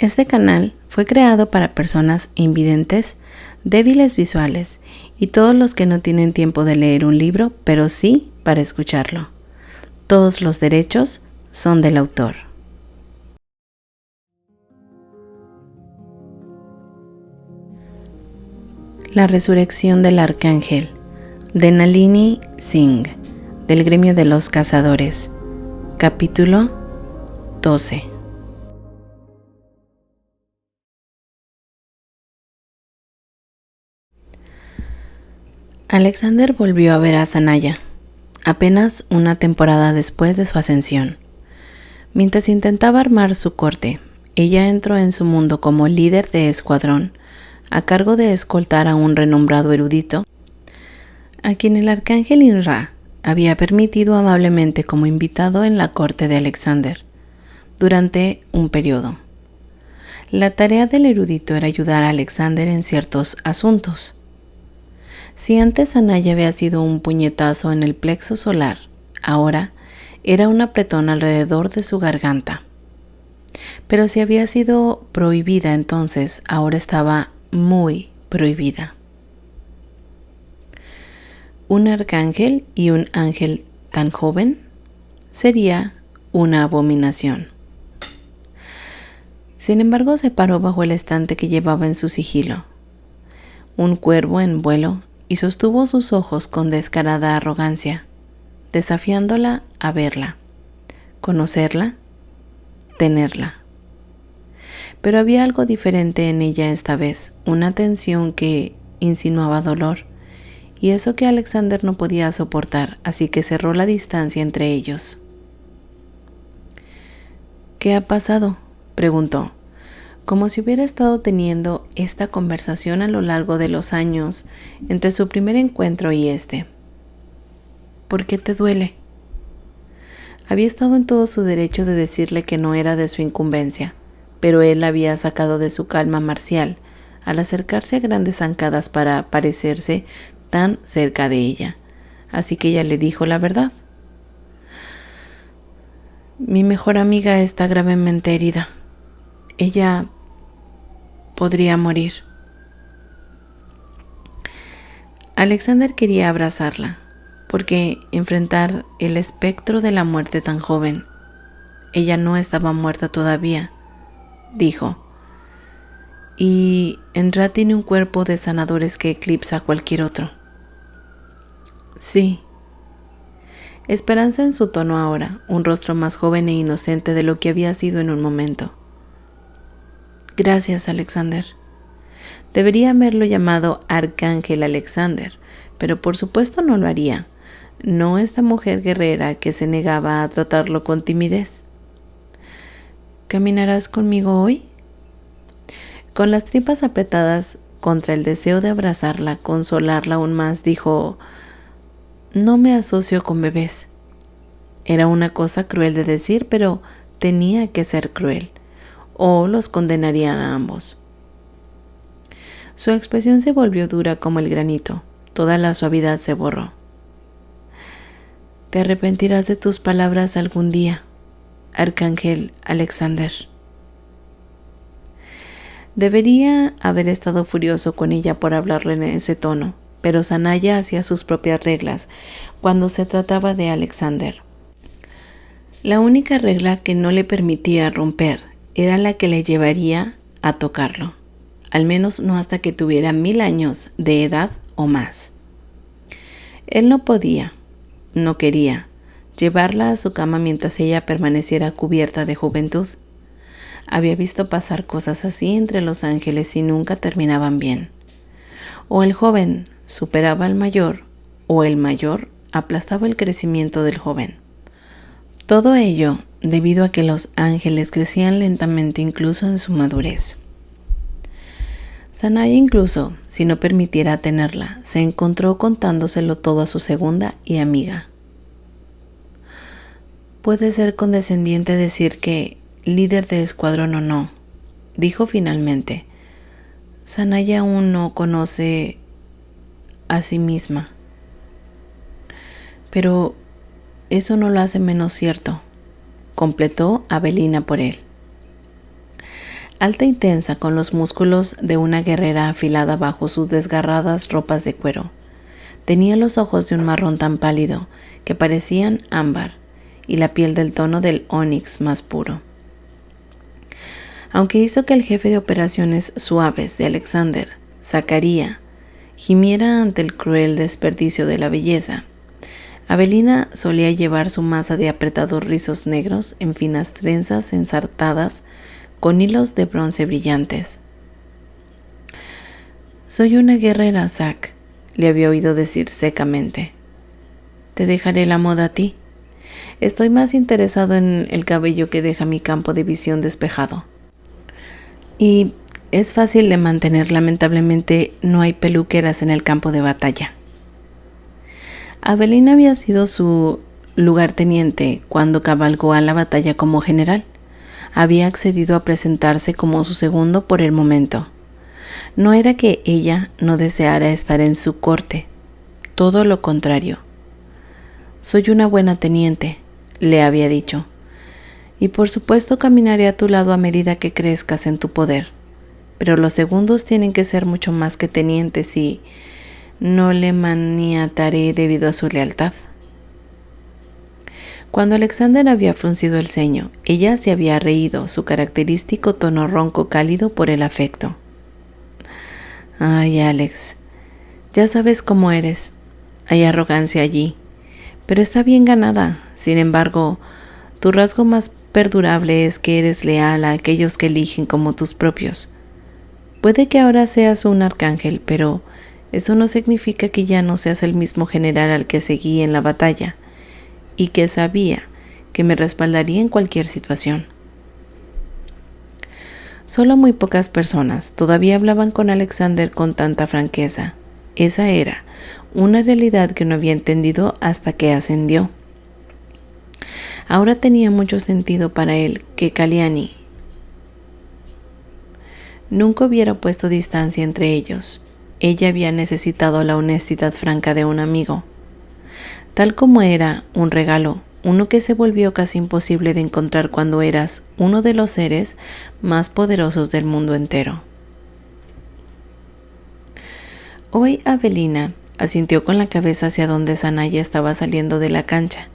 Este canal fue creado para personas invidentes, débiles visuales y todos los que no tienen tiempo de leer un libro, pero sí para escucharlo. Todos los derechos son del autor. La resurrección del arcángel, de Nalini Singh, del gremio de los cazadores. Capítulo 12. Alexander volvió a ver a Sanaya, apenas una temporada después de su ascensión. Mientras intentaba armar su corte, ella entró en su mundo como líder de escuadrón, a cargo de escoltar a un renombrado erudito, a quien el arcángel Inra había permitido amablemente como invitado en la corte de Alexander, durante un periodo. La tarea del erudito era ayudar a Alexander en ciertos asuntos. Si antes Sanaya había sido un puñetazo en el plexo solar, ahora era un apretón alrededor de su garganta. Pero si había sido prohibida entonces, ahora estaba muy prohibida. Un arcángel y un ángel tan joven sería una abominación. Sin embargo, se paró bajo el estante que llevaba en su sigilo, un cuervo en vuelo, y sostuvo sus ojos con descarada arrogancia, desafiándola a verla, conocerla, tenerla. Pero había algo diferente en ella esta vez, una tensión que insinuaba dolor, y eso que Alexander no podía soportar, así que cerró la distancia entre ellos. ¿Qué ha pasado?, preguntó, como si hubiera estado teniendo esta conversación a lo largo de los años entre su primer encuentro y este. ¿Por qué te duele? Había estado en todo su derecho de decirle que no era de su incumbencia, pero él la había sacado de su calma marcial al acercarse a grandes zancadas para parecerse tan cerca de ella, así que ella le dijo la verdad. Mi mejor amiga está gravemente herida. Ella podría morir. Alexander quería abrazarla, porque enfrentar el espectro de la muerte tan joven, ella no estaba muerta todavía, dijo, y Enra tiene un cuerpo de sanadores que eclipsa a cualquier otro. Sí. Esperanza en su tono ahora, un rostro más joven e inocente de lo que había sido en un momento. Gracias, Alexander. Debería haberlo llamado Arcángel Alexander, pero por supuesto no lo haría. No esta mujer guerrera que se negaba a tratarlo con timidez. ¿Caminarás conmigo hoy? Con las tripas apretadas contra el deseo de abrazarla, consolarla aún más, dijo, no me asocio con bebés. Era una cosa cruel de decir, pero tenía que ser cruel, o los condenarían a ambos. Su expresión se volvió dura como el granito, toda la suavidad se borró. Te arrepentirás de tus palabras algún día, Arcángel Alexander. Debería haber estado furioso con ella por hablarle en ese tono, pero Sanaya hacía sus propias reglas cuando se trataba de Alexander. La única regla que no le permitía romper era la que le llevaría a tocarlo, al menos no hasta que tuviera 1000 años de edad o más. Él no podía, no quería, llevarla a su cama mientras ella permaneciera cubierta de juventud. Había visto pasar cosas así entre los ángeles y nunca terminaban bien. O el joven superaba al mayor, o el mayor aplastaba el crecimiento del joven. Todo ello debido a que los ángeles crecían lentamente incluso en su madurez. Sanaya incluso, si no permitiera tenerla, se encontró contándoselo todo a su segunda y amiga. Puede ser condescendiente decir que líder de escuadrón o no, dijo finalmente. Sanaya aún no conoce a sí misma. Pero eso no lo hace menos cierto, completó Avelina por él. alta y tensa, con los músculos de una guerrera afilada bajo sus desgarradas ropas de cuero. Tenía los ojos de un marrón tan pálido que parecían ámbar y la piel del tono del ónix más puro. Aunque hizo que el jefe de operaciones suaves de Alexander, Zacarías, gimiera ante el cruel desperdicio de la belleza, Avelina solía llevar su masa de apretados rizos negros en finas trenzas ensartadas con hilos de bronce brillantes. «Soy una guerrera, Zac», le había oído decir secamente. «Te dejaré la moda a ti. Estoy más interesado en el cabello que deja mi campo de visión despejado. Y es fácil de mantener, lamentablemente no hay peluqueras en el campo de batalla». Avelina había sido su lugarteniente cuando cabalgó a la batalla como general. Había accedido a presentarse como su segundo por el momento. No era que ella no deseara estar en su corte, todo lo contrario. «Soy una buena teniente», le había dicho, «y por supuesto caminaré a tu lado a medida que crezcas en tu poder, pero los segundos tienen que ser mucho más que tenientes y no le maniataré debido a su lealtad». Cuando Alexander había fruncido el ceño, ella se había reído, su característico tono ronco cálido por el afecto. «Ay, Alex, ya sabes cómo eres. Hay arrogancia allí, pero está bien ganada. Sin embargo, tu rasgo más perdurable es que eres leal a aquellos que eligen como tus propios. Puede que ahora seas un arcángel, pero eso no significa que ya no seas el mismo general al que seguí en la batalla y que sabía que me respaldaría en cualquier situación». Solo muy pocas personas todavía hablaban con Alexander con tanta franqueza. Esa era una realidad que no había entendido hasta que ascendió. Ahora tenía mucho sentido para él que Kalyani nunca hubiera puesto distancia entre ellos. Ella había necesitado la honestidad franca de un amigo, tal como era un regalo, uno que se volvió casi imposible de encontrar cuando eras uno de los seres más poderosos del mundo entero. Hoy Avelina asintió con la cabeza hacia donde Zanaya estaba saliendo de la cancha,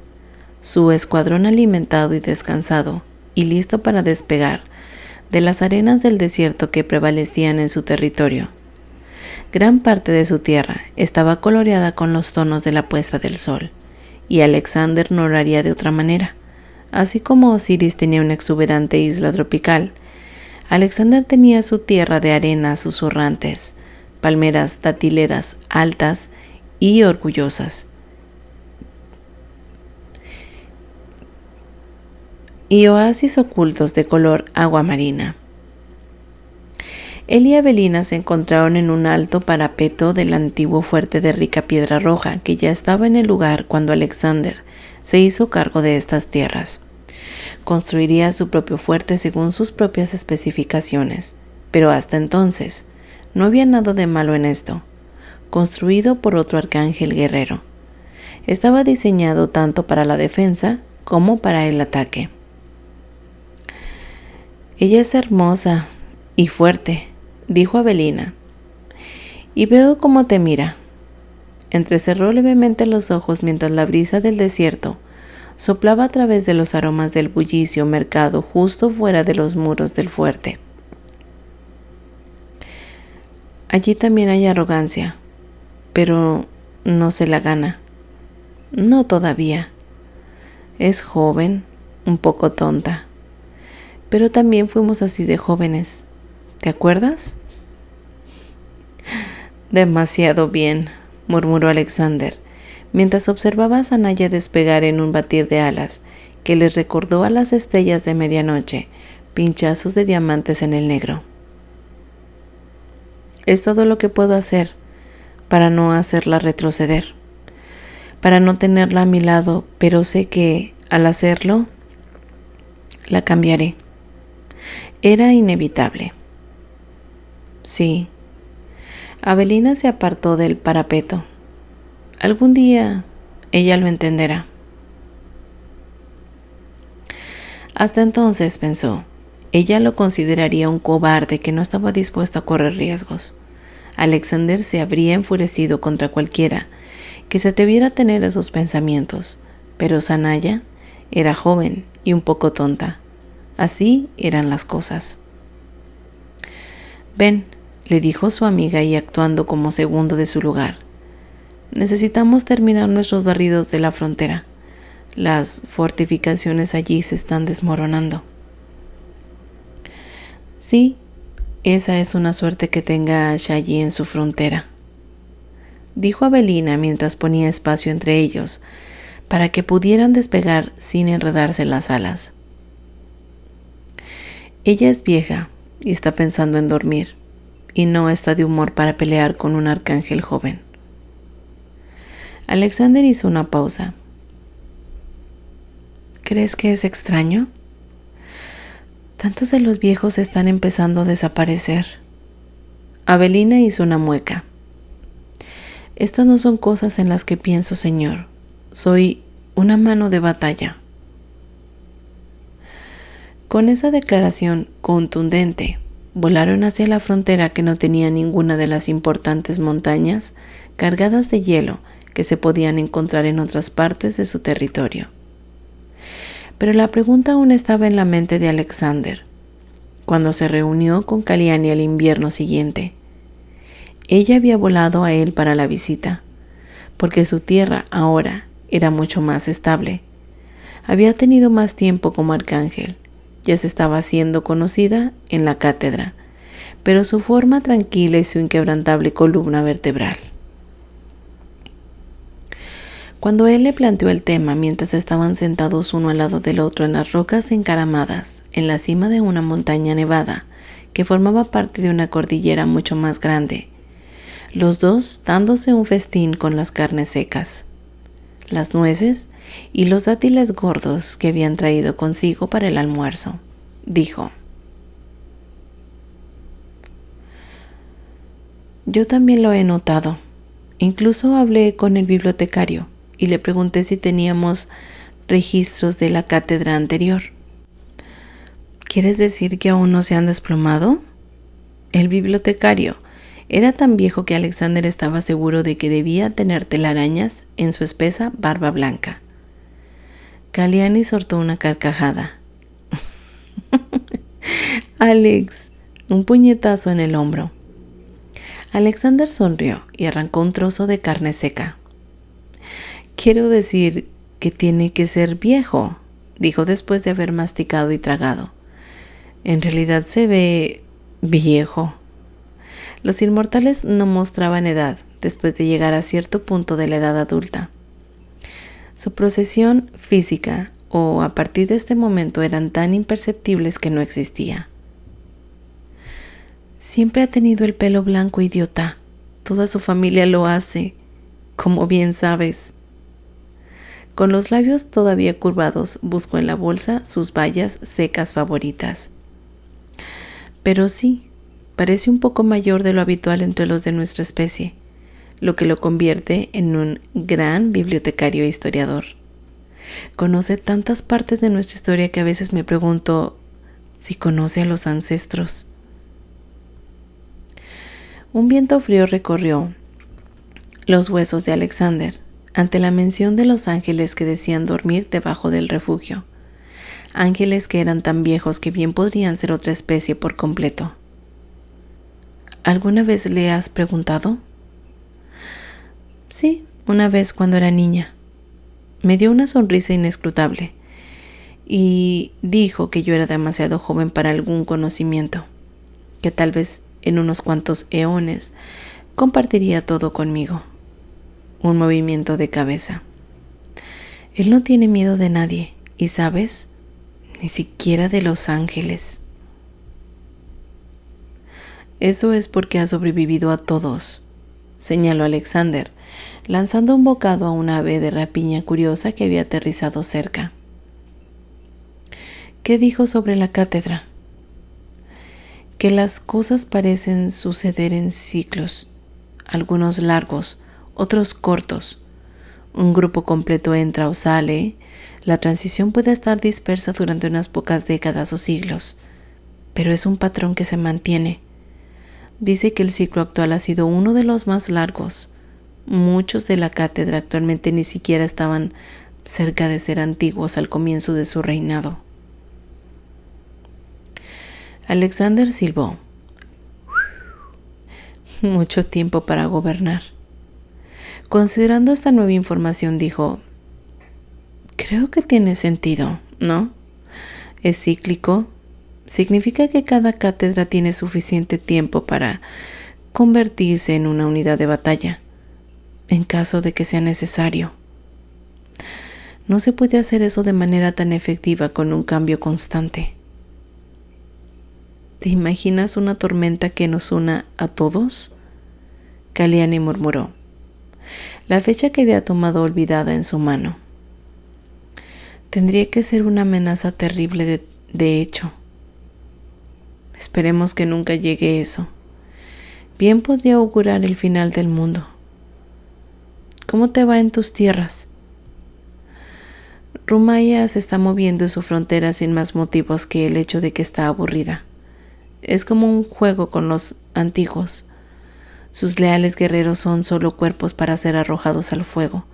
su escuadrón alimentado y descansado, y listo para despegar de las arenas del desierto que prevalecían en su territorio. Gran parte de su tierra estaba coloreada con los tonos de la puesta del sol, y Alexander no lo haría de otra manera. Así como Osiris tenía una exuberante isla tropical, Alexander tenía su tierra de arenas susurrantes, palmeras datileras altas y orgullosas, y oasis ocultos de color agua marina. Él y Avelina se encontraron en un alto parapeto del antiguo fuerte de rica piedra roja que ya estaba en el lugar cuando Alexander se hizo cargo de estas tierras. Construiría su propio fuerte según sus propias especificaciones, pero hasta entonces no había nada de malo en esto. Construido por otro arcángel guerrero, estaba diseñado tanto para la defensa como para el ataque. «Ella es hermosa y fuerte», dijo Avelina, «y veo cómo te mira». Entrecerró levemente los ojos mientras la brisa del desierto soplaba a través de los aromas del bullicio mercado justo fuera de los muros del fuerte. «Allí también hay arrogancia, pero no se la gana. No todavía. Es joven, un poco tonta. Pero también fuimos así de jóvenes. ¿Te acuerdas?». «Demasiado bien», murmuró Alexander, mientras observaba a Zanaya despegar en un batir de alas que les recordó a las estrellas de medianoche, pinchazos de diamantes en el negro. «Es todo lo que puedo hacer para no hacerla retroceder, para no tenerla a mi lado, pero sé que, al hacerlo, la cambiaré. Era inevitable». «Sí». Avelina se apartó del parapeto. «Algún día ella lo entenderá». Hasta entonces, pensó, Ella lo consideraría un cobarde que no estaba dispuesto a correr riesgos. Alexander se habría enfurecido contra cualquiera que se atreviera a tener esos pensamientos, pero Sanaya era joven y un poco tonta. Así eran las cosas. «Ven», le dijo su amiga y actuando como segundo de su lugar. «Necesitamos terminar nuestros barridos de la frontera. Las fortificaciones allí se están desmoronando». «Sí, esa es una suerte que tenga a Shayi en su frontera», dijo Avelina mientras ponía espacio entre ellos para que pudieran despegar sin enredarse las alas. «Ella es vieja y está pensando en dormir, y no está de humor para pelear con un arcángel joven». Alexander hizo una pausa. «¿Crees que es extraño? Tantos de los viejos están empezando a desaparecer». Avelina hizo una mueca. «Estas no son cosas en las que pienso, señor. Soy una mano de batalla». Con esa declaración contundente, volaron hacia la frontera que no tenía ninguna de las importantes montañas cargadas de hielo que se podían encontrar en otras partes de su territorio. Pero la pregunta aún estaba en la mente de Alexander, cuando se reunió con Kalyani el invierno siguiente. Ella había volado a él para la visita, porque su tierra ahora era mucho más estable. Había tenido más tiempo como arcángel, ya se estaba haciendo conocida en la cátedra, pero su forma tranquila y su inquebrantable columna vertebral. Cuando él le planteó el tema mientras estaban sentados uno al lado del otro en las rocas encaramadas en la cima de una montaña nevada que formaba parte de una cordillera mucho más grande, los dos dándose un festín con las carnes secas, las nueces y los dátiles gordos que habían traído consigo para el almuerzo, dijo: «Yo también lo he notado. Incluso hablé con el bibliotecario y le pregunté si teníamos registros de la cátedra anterior». «¿Quieres decir que aún no se han desplomado?» El bibliotecario era tan viejo que Alexander estaba seguro de que debía tener telarañas en su espesa barba blanca. Kalyani soltó una carcajada. «Alex», un puñetazo en el hombro. Alexander sonrió y arrancó un trozo de carne seca. «Quiero decir que tiene que ser viejo», dijo después de haber masticado y tragado. «En realidad se ve viejo». Los inmortales no mostraban edad después de llegar a cierto punto de la edad adulta. Su procesión física o a partir de este momento eran tan imperceptibles que no existía. «Siempre ha tenido el pelo blanco, idiota. Toda su familia lo hace, como bien sabes». Con los labios todavía curvados, buscó en la bolsa sus bayas secas favoritas. «Pero sí, parece un poco mayor de lo habitual entre los de nuestra especie, lo que lo convierte en un gran bibliotecario e historiador. Conoce tantas partes de nuestra historia que a veces me pregunto si conoce a los ancestros». Un viento frío recorrió los huesos de Alexander ante la mención de los ángeles que decían dormir debajo del refugio. Ángeles que eran tan viejos que bien podrían ser otra especie por completo. ¿Alguna vez le has preguntado? «Sí, una vez cuando era niña». Me dio una sonrisa inescrutable y dijo que yo era demasiado joven para algún conocimiento, que tal vez en unos cuantos eones compartiría todo conmigo. Un movimiento de cabeza. «Él no tiene miedo de nadie, y ¿sabes? Ni siquiera de los ángeles». «Eso es porque ha sobrevivido a todos», señaló Alexander, lanzando un bocado a una ave de rapiña curiosa que había aterrizado cerca. «¿Qué dijo sobre la cátedra?» «Que las cosas parecen suceder en ciclos, algunos largos, otros cortos. Un grupo completo entra o sale. La transición puede estar dispersa durante unas pocas décadas o siglos, pero es un patrón que se mantiene. Dice que el ciclo actual ha sido uno de los más largos. Muchos de la cátedra actualmente ni siquiera estaban cerca de ser antiguos al comienzo de su reinado. Alexander silbó. Mucho tiempo para gobernar. Considerando esta nueva información, dijo: creo que tiene sentido, ¿no? Es cíclico. Significa que cada cátedra tiene suficiente tiempo para convertirse en una unidad de batalla, en caso de que sea necesario. No se puede hacer eso de manera tan efectiva con un cambio constante. ¿Te imaginas una tormenta que nos una a todos? Kalyani murmuró, la fecha que había tomado olvidada en su mano. Tendría que ser una amenaza terrible de hecho. Esperemos que nunca llegue eso. Bien podría augurar el final del mundo. ¿Cómo te va en tus tierras? Rumaya se está moviendo en su frontera sin más motivos que el hecho de que está aburrida. Es como un juego con los antiguos. Sus leales guerreros son solo cuerpos para ser arrojados al fuego,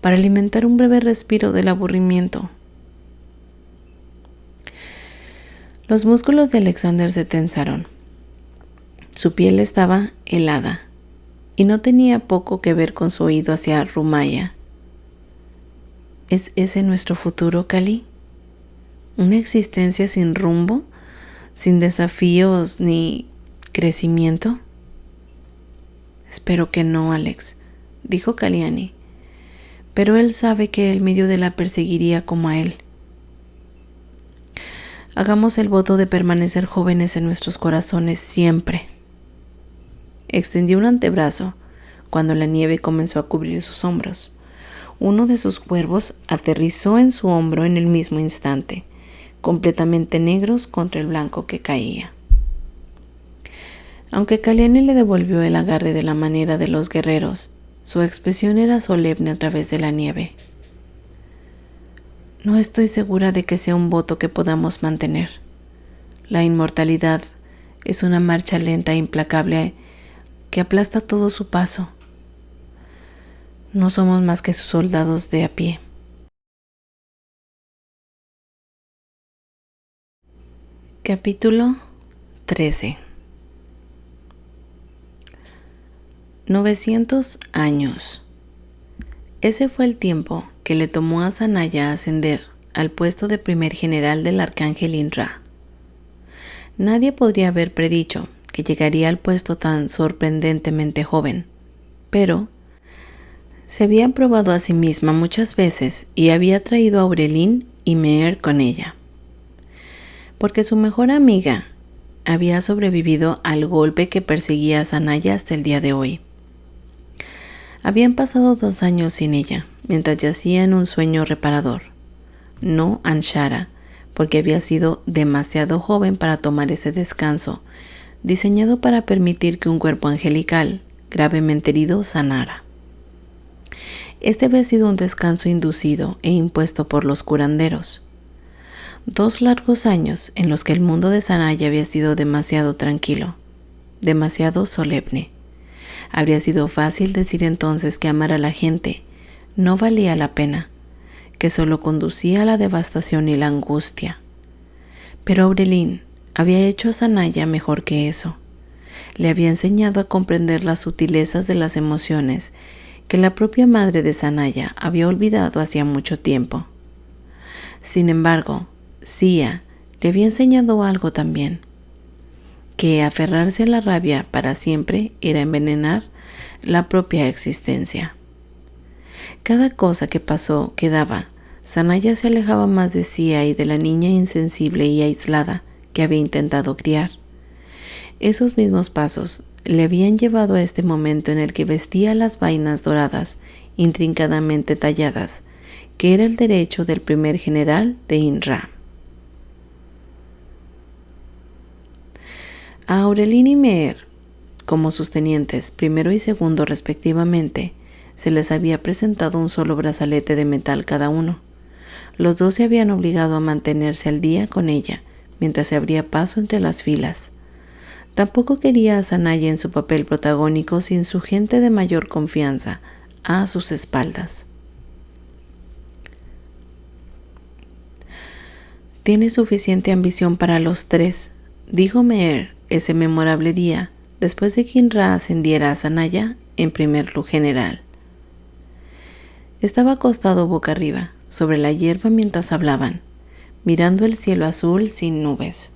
para alimentar un breve respiro del aburrimiento. Los músculos de Alexander se tensaron. Su piel estaba helada y no tenía poco que ver con su oído hacia Rumaya. ¿Es ese nuestro futuro, Kali? ¿Una existencia sin rumbo, sin desafíos ni crecimiento? Espero que no, Alex, dijo Kalyani, pero él sabe que el medio de la perseguiría como a él. Hagamos el voto de permanecer jóvenes en nuestros corazones siempre. Extendió un antebrazo cuando la nieve comenzó a cubrir sus hombros. Uno de sus cuervos aterrizó en su hombro en el mismo instante, completamente negros contra el blanco que caía. Aunque Kalyani le devolvió el agarre de la manera de los guerreros, su expresión era solemne a través de la nieve. No estoy segura de que sea un voto que podamos mantener. La inmortalidad es una marcha lenta e implacable que aplasta todo su paso. No somos más que sus soldados de a pie. Capítulo 13. 900 años. Ese fue el tiempo que le tomó a Sanaya ascender al puesto de primer general del arcángel Indra. Nadie podría haber predicho que llegaría al puesto tan sorprendentemente joven, pero se había probado a sí misma muchas veces y había traído a Aurelin y Meher con ella, porque su mejor amiga había sobrevivido al golpe que perseguía a Sanaya hasta el día de hoy. Habían pasado 2 años sin ella, mientras yacía en un sueño reparador. No Anshara, porque había sido demasiado joven para tomar ese descanso, diseñado para permitir que un cuerpo angelical, gravemente herido, sanara. Este había sido un descanso inducido e impuesto por los curanderos. 2 largos años en los que el mundo de Sanaya había sido demasiado tranquilo, demasiado solemne. Habría sido fácil decir entonces que amar a la gente no valía la pena, que solo conducía a la devastación y la angustia. Pero Aurelin había hecho a Sanaya mejor que eso. Le había enseñado a comprender las sutilezas de las emociones que la propia madre de Sanaya había olvidado hacía mucho tiempo. Sin embargo, Sia le había enseñado algo también, que aferrarse a la rabia para siempre era envenenar la propia existencia. Cada cosa que pasó quedaba. Sanaya se alejaba más de Sia y de la niña insensible y aislada que había intentado criar. Esos mismos pasos le habían llevado a este momento en el que vestía las vainas doradas, intrincadamente talladas, que era el derecho del primer general de Indra. A Aurelin y Meher, como sus tenientes primero y segundo respectivamente, se les había presentado un solo brazalete de metal cada uno. Los 2 se habían obligado a mantenerse al día con ella, mientras se abría paso entre las filas. Tampoco quería a Sanaya en su papel protagónico sin su gente de mayor confianza a sus espaldas. «Tiene suficiente ambición para los tres», dijo Meher ese memorable día, después de que Inra ascendiera a Sanaya en primer general. Estaba acostado boca arriba, sobre la hierba mientras hablaban, mirando el cielo azul sin nubes.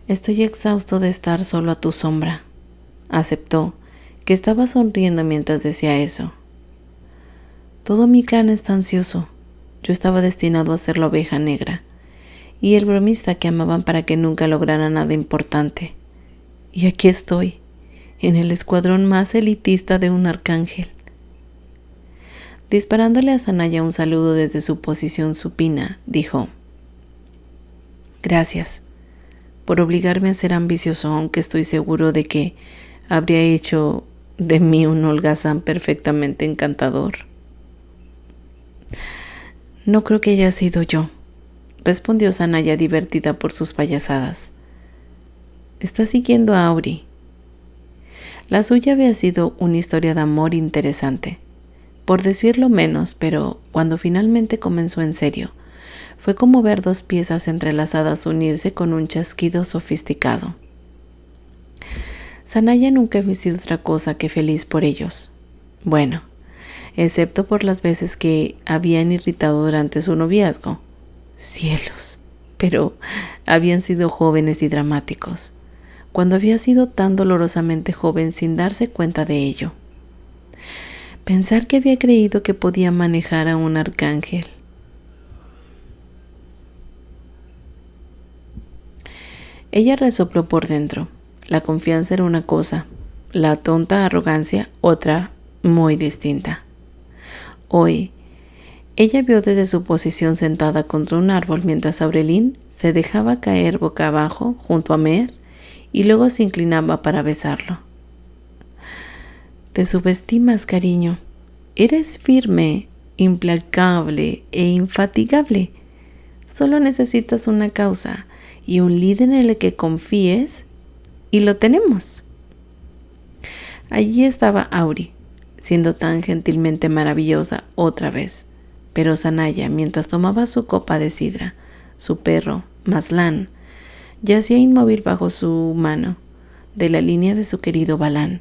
«Estoy exhausto de estar solo a tu sombra», aceptó, que estaba sonriendo mientras decía eso. «Todo mi clan está ansioso. Yo estaba destinado a ser la oveja negra y el bromista que amaban para que nunca lograra nada importante. Y aquí estoy, en el escuadrón más elitista de un arcángel». Disparándole a Sanaya un saludo desde su posición supina, dijo: «Gracias por obligarme a ser ambicioso, aunque estoy seguro de que habría hecho de mí un holgazán perfectamente encantador». «No creo que haya sido yo», respondió Sanaya, divertida por sus payasadas. «Está siguiendo a Auri». La suya había sido una historia de amor interesante, por decirlo menos, pero cuando finalmente comenzó en serio, fue como ver dos piezas entrelazadas unirse con un chasquido sofisticado. Sanaya nunca había sido otra cosa que feliz por ellos. Bueno, excepto por las veces que habían irritado durante su noviazgo. Cielos, pero habían sido jóvenes y dramáticos, cuando había sido tan dolorosamente joven sin darse cuenta de ello. Pensar que había creído que podía manejar a un arcángel. Ella resopló por dentro. La confianza era una cosa, la tonta arrogancia otra muy distinta. Hoy, ella vio desde su posición sentada contra un árbol mientras Aurelín se dejaba caer boca abajo junto a Meher y luego se inclinaba para besarlo. «Te subestimas, cariño. Eres firme, implacable e infatigable. Solo necesitas una causa y un líder en el que confíes, y lo tenemos». Allí estaba Auri, siendo tan gentilmente maravillosa otra vez, pero Sanaya, mientras tomaba su copa de sidra, su perro, Maslan, yacía inmóvil bajo su mano, de la línea de su querido Balán.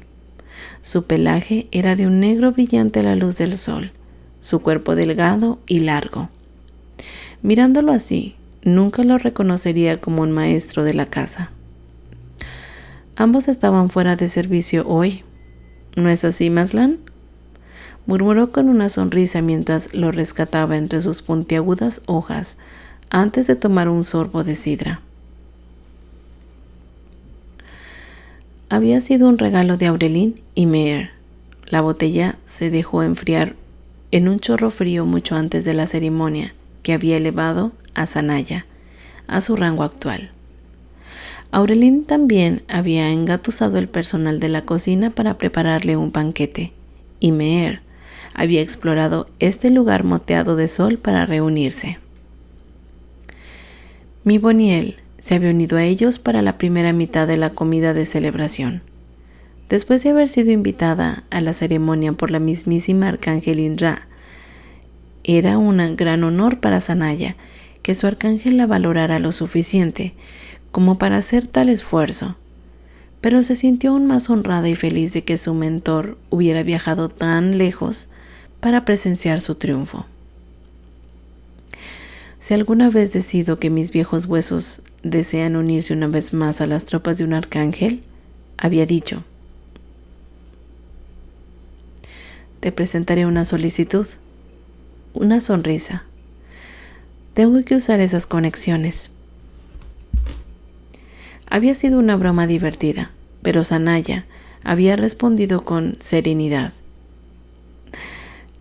Su pelaje era de un negro brillante a la luz del sol, su cuerpo delgado y largo. Mirándolo así, nunca lo reconocería como un maestro de la casa. Ambos estaban fuera de servicio hoy. ¿No es así, Maslan?, murmuró con una sonrisa mientras lo rescataba entre sus puntiagudas hojas antes de tomar un sorbo de sidra. Había sido un regalo de Aurelín y Meher. La botella se dejó enfriar en un chorro frío mucho antes de la ceremonia que había elevado a Sanaya a su rango actual. Aurelín también había engatusado el personal de la cocina para prepararle un banquete, y Meher había explorado este lugar moteado de sol para reunirse. Miboniel se había unido a ellos para la primera mitad de la comida de celebración. Después de haber sido invitada a la ceremonia por la mismísima Arcángel Inra, era un gran honor para Sanaya que su arcángel la valorara lo suficiente como para hacer tal esfuerzo, pero se sintió aún más honrada y feliz de que su mentor hubiera viajado tan lejos para presenciar su triunfo. Si alguna vez decido que mis viejos huesos desean unirse una vez más a las tropas de un arcángel, había dicho, te presentaré una solicitud, una sonrisa. Tengo que usar esas conexiones. Había sido una broma divertida, pero Sanaya había respondido con serenidad.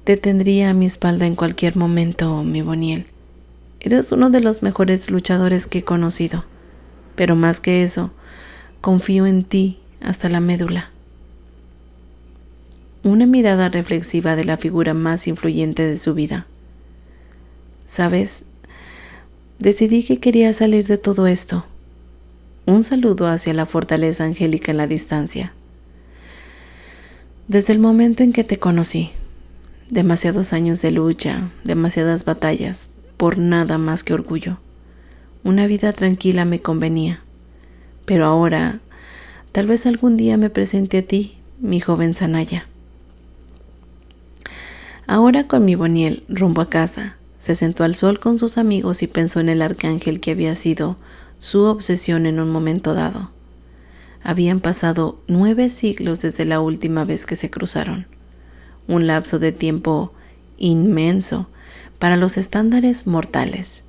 Te tendría a mi espalda en cualquier momento, Miboniel. Eres uno de los mejores luchadores que he conocido, pero más que eso, confío en ti hasta la médula. Una mirada reflexiva de la figura más influyente de su vida. ¿Sabes? Decidí que quería salir de todo esto. Un saludo hacia la fortaleza angélica en la distancia. Desde el momento en que te conocí, demasiados años de lucha, demasiadas batallas, por nada más que orgullo. Una vida tranquila me convenía. Pero ahora, tal vez algún día me presente a ti, mi joven Zanaya. Ahora con mi Boniel rumbo a casa, se sentó al sol con sus amigos y pensó en el arcángel que había sido su obsesión en un momento dado. Habían pasado 9 siglos desde la última vez que se cruzaron, un lapso de tiempo inmenso para los estándares mortales,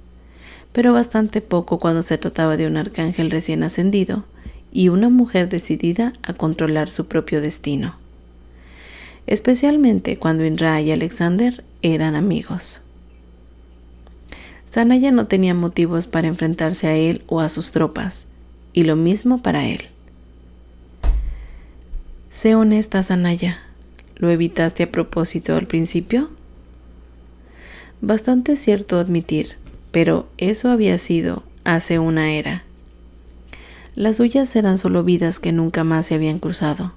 pero bastante poco cuando se trataba de un arcángel recién ascendido y una mujer decidida a controlar su propio destino, especialmente cuando Inra y Alexander eran amigos. Zanaya no tenía motivos para enfrentarse a él o a sus tropas, y lo mismo para él. Sé honesta, Zanaya. ¿Lo evitaste a propósito al principio? Bastante cierto admitir, pero eso había sido hace una era. Las suyas eran solo vidas que nunca más se habían cruzado.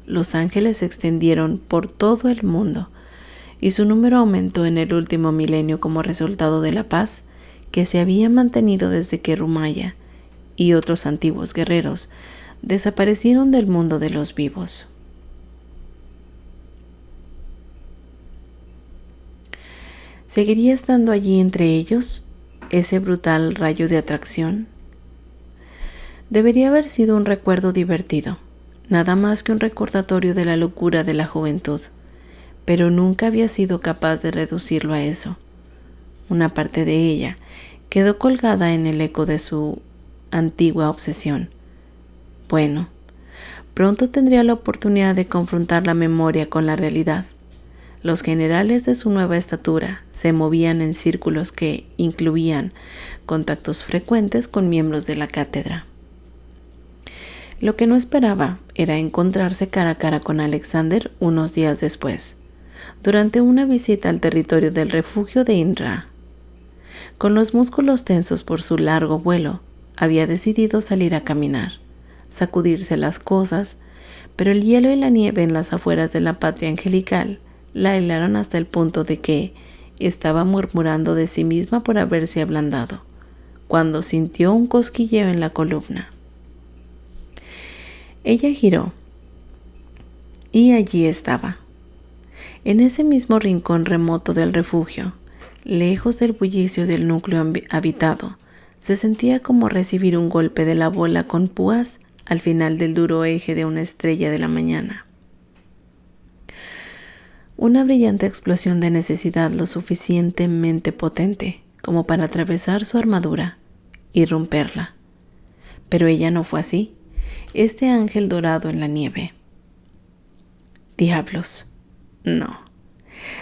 Los ángeles se extendieron por todo el mundo, y su número aumentó en el último milenio como resultado de la paz que se había mantenido desde que Rumaya y otros antiguos guerreros desaparecieron del mundo de los vivos. ¿Seguiría estando allí entre ellos ese brutal rayo de atracción? Debería haber sido un recuerdo divertido, nada más que un recordatorio de la locura de la juventud, pero nunca había sido capaz de reducirlo a eso. Una parte de ella quedó colgada en el eco de su antigua obsesión. Bueno, pronto tendría la oportunidad de confrontar la memoria con la realidad. Los generales de su nueva estatura se movían en círculos que incluían contactos frecuentes con miembros de la cátedra. Lo que no esperaba era encontrarse cara a cara con Alexander unos días después, durante una visita al territorio del refugio de Inra. Con los músculos tensos por su largo vuelo, había decidido salir a caminar, sacudirse las cosas, pero el hielo y la nieve en las afueras de la patria angelical la helaron hasta el punto de que estaba murmurando de sí misma por haberse ablandado, cuando sintió un cosquilleo en la columna. Ella giró, y allí estaba, en ese mismo rincón remoto del refugio, lejos del bullicio del núcleo habitado. Se sentía como recibir un golpe de la bola con púas al final del duro eje de una estrella de la mañana. Una brillante explosión de necesidad lo suficientemente potente como para atravesar su armadura y romperla. Pero ella no fue así. Este ángel dorado en la nieve. Diablos, no.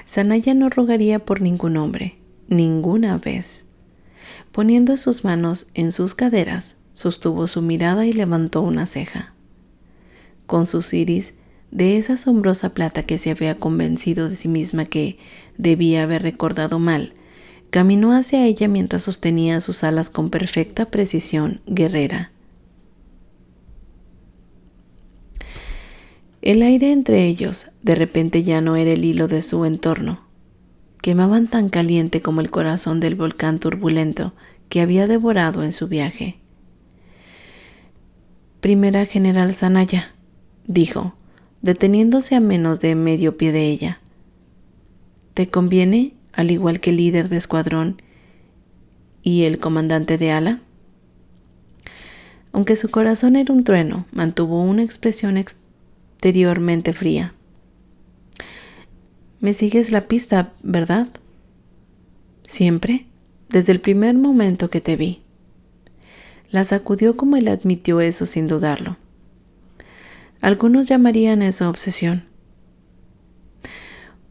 Zanaya no rogaría por ningún hombre, ninguna vez. Poniendo sus manos en sus caderas, sostuvo su mirada y levantó una ceja. Con sus iris de esa asombrosa plata que se había convencido de sí misma que debía haber recordado mal, caminó hacia ella mientras sostenía sus alas con perfecta precisión guerrera. El aire entre ellos de repente ya no era el hilo de su entorno. Quemaban tan caliente como el corazón del volcán turbulento que había devorado en su viaje. Primera General Zanaya, dijo, deteniéndose a menos de medio pie de ella. ¿Te conviene, al igual que el líder de escuadrón y el comandante de ala? Aunque su corazón era un trueno, mantuvo una expresión exteriormente fría. Me sigues la pista, ¿verdad? Siempre, desde el primer momento que te vi. La sacudió como él admitió eso sin dudarlo. Algunos llamarían eso obsesión.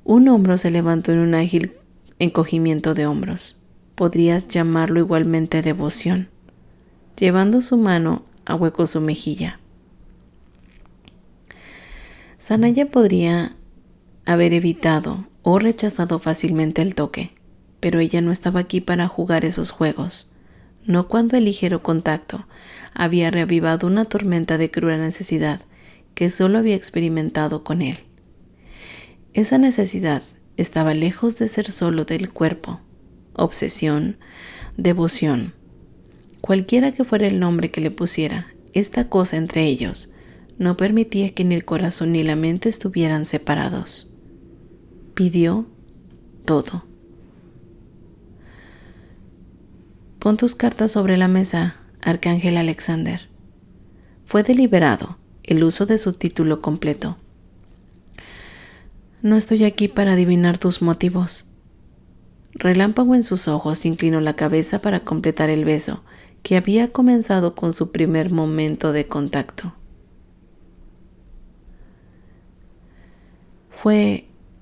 Un hombro se levantó en un ágil encogimiento de hombros. Podrías llamarlo igualmente devoción. Llevando su mano, ahuecó su mejilla. Zanaya podría haber evitado o rechazado fácilmente el toque, pero ella no estaba aquí para jugar esos juegos. no cuando el ligero contacto había reavivado una tormenta de cruel necesidad que solo había experimentado con él. Esa necesidad estaba lejos de ser solo del cuerpo, obsesión, devoción. Cualquiera que fuera el nombre que le pusiera, esta cosa entre ellos no permitía que ni el corazón ni la mente estuvieran separados. Pidió todo. Pon tus cartas sobre la mesa, Arcángel Alexander. Fue deliberado el uso de su título completo. No estoy aquí para adivinar tus motivos. Relámpago en sus ojos inclinó la cabeza para completar el beso que había comenzado con su primer momento de contacto.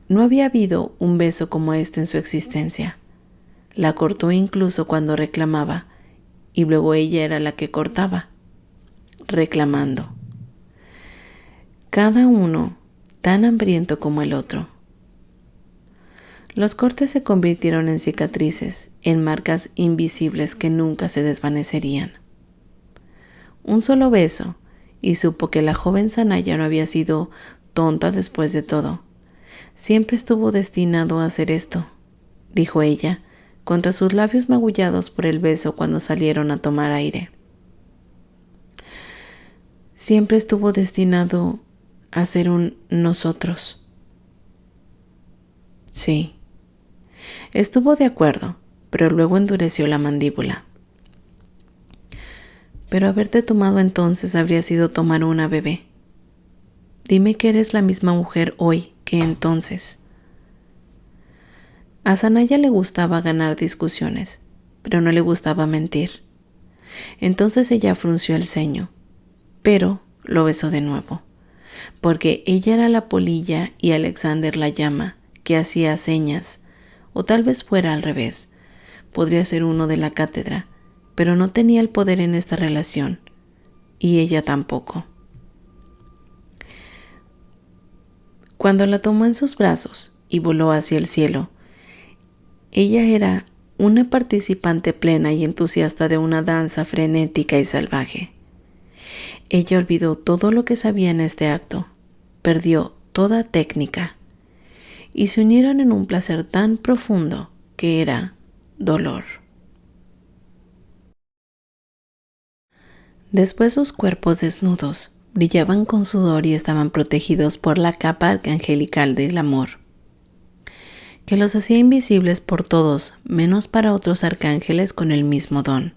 No había habido un beso como este en su existencia. La cortó incluso cuando reclamaba, y luego ella era la que cortaba, reclamando. Cada uno tan hambriento como el otro. Los cortes se convirtieron en cicatrices, en marcas invisibles que nunca se desvanecerían. Un solo beso, y supo que la joven Sanaya no había sido tonta después de todo. Siempre estuvo destinado a hacer esto, dijo ella, contra sus labios magullados por el beso cuando salieron a tomar aire. Siempre estuvo destinado a ser un nosotros. Sí. Estuvo de acuerdo, pero luego endureció la mandíbula. Pero haberte tomado entonces habría sido tomar una bebé. Dime que eres la misma mujer hoy que entonces. A Sanaya le gustaba ganar discusiones, pero no le gustaba mentir. Entonces ella frunció el ceño, pero lo besó de nuevo, porque ella era la polilla y Alexander la llama, que hacía señas, o tal vez fuera al revés. Podría ser uno de la cátedra, pero no tenía el poder en esta relación, y ella tampoco. Cuando la tomó en sus brazos y voló hacia el cielo, ella era una participante plena y entusiasta de una danza frenética y salvaje. Ella olvidó todo lo que sabía en este acto, perdió toda técnica, y se unieron en un placer tan profundo que era dolor. Después sus cuerpos desnudos brillaban con sudor y estaban protegidos por la capa arcangelical del amor, que los hacía invisibles por todos, menos para otros arcángeles con el mismo don.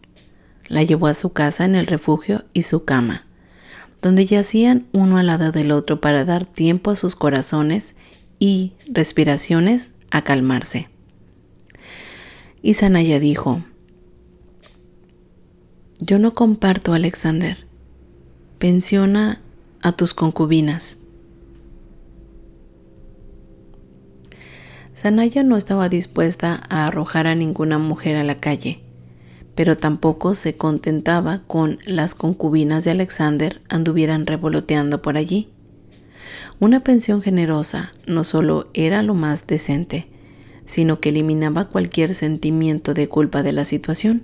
La llevó a su casa en el refugio y su cama, donde yacían uno al lado del otro para dar tiempo a sus corazones y respiraciones a calmarse. Y Sanaya dijo: yo no comparto, Alexander. Pensiona a tus concubinas. Sanaya no estaba dispuesta a arrojar a ninguna mujer a la calle, pero tampoco se contentaba con las concubinas de Alexander anduvieran revoloteando por allí. Una pensión generosa no solo era lo más decente, sino que eliminaba cualquier sentimiento de culpa de la situación,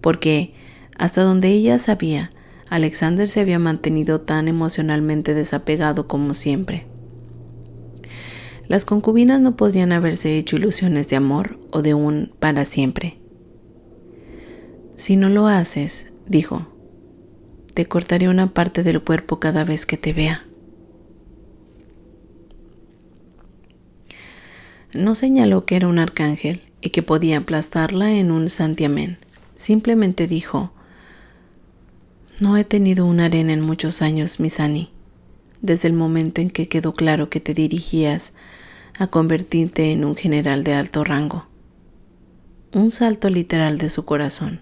porque, hasta donde ella sabía, Alexander se había mantenido tan emocionalmente desapegado como siempre. Las concubinas no podrían haberse hecho ilusiones de amor o de un para siempre. Si no lo haces, dijo, te cortaré una parte del cuerpo cada vez que te vea. No señaló que era un arcángel y que podía aplastarla en un santiamén. Simplemente dijo: no he tenido un harén en muchos años, Miss Annie, desde el momento en que quedó claro que te dirigías a convertirte en un general de alto rango. Un salto literal de su corazón.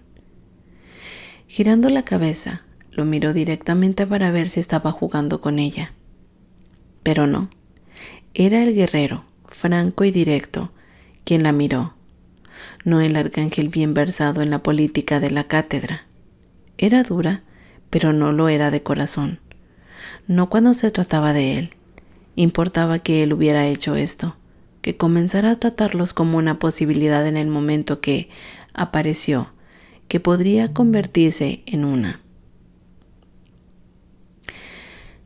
Girando la cabeza, lo miró directamente para ver si estaba jugando con ella. Pero no, era el guerrero, franco y directo, quien la miró, no el arcángel bien versado en la política de la cátedra. Era dura, pero no lo era de corazón. No cuando se trataba de él. Importaba que él hubiera hecho esto, que comenzara a tratarlos como una posibilidad en el momento que apareció, que podría convertirse en una.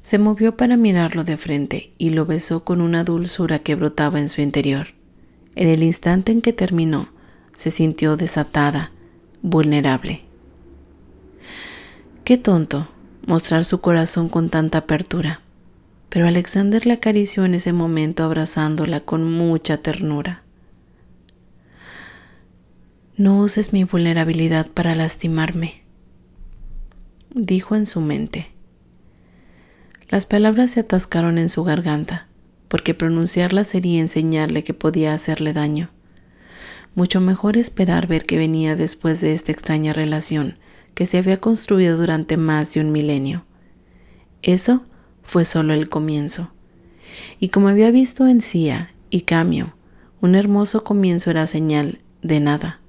Se movió para mirarlo de frente y lo besó con una dulzura que brotaba en su interior. En el instante en que terminó, se sintió desatada, vulnerable. Qué tonto mostrar su corazón con tanta apertura, pero Alexander la acarició en ese momento abrazándola con mucha ternura. No uses mi vulnerabilidad para lastimarme, dijo en su mente. Las palabras se atascaron en su garganta, porque pronunciarlas sería enseñarle que podía hacerle daño. Mucho mejor esperar ver qué venía después de esta extraña relación que se había construido durante más de un milenio. Eso fue solo el comienzo. Y como había visto en Sia y Camio, un hermoso comienzo era señal de nada.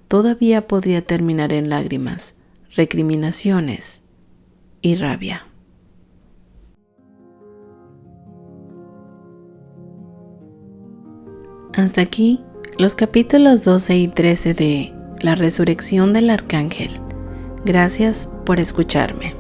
Todavía podría terminar en lágrimas, recriminaciones y rabia. Hasta aquí los capítulos 12 y 13 de La Resurrección del Arcángel. Gracias por escucharme.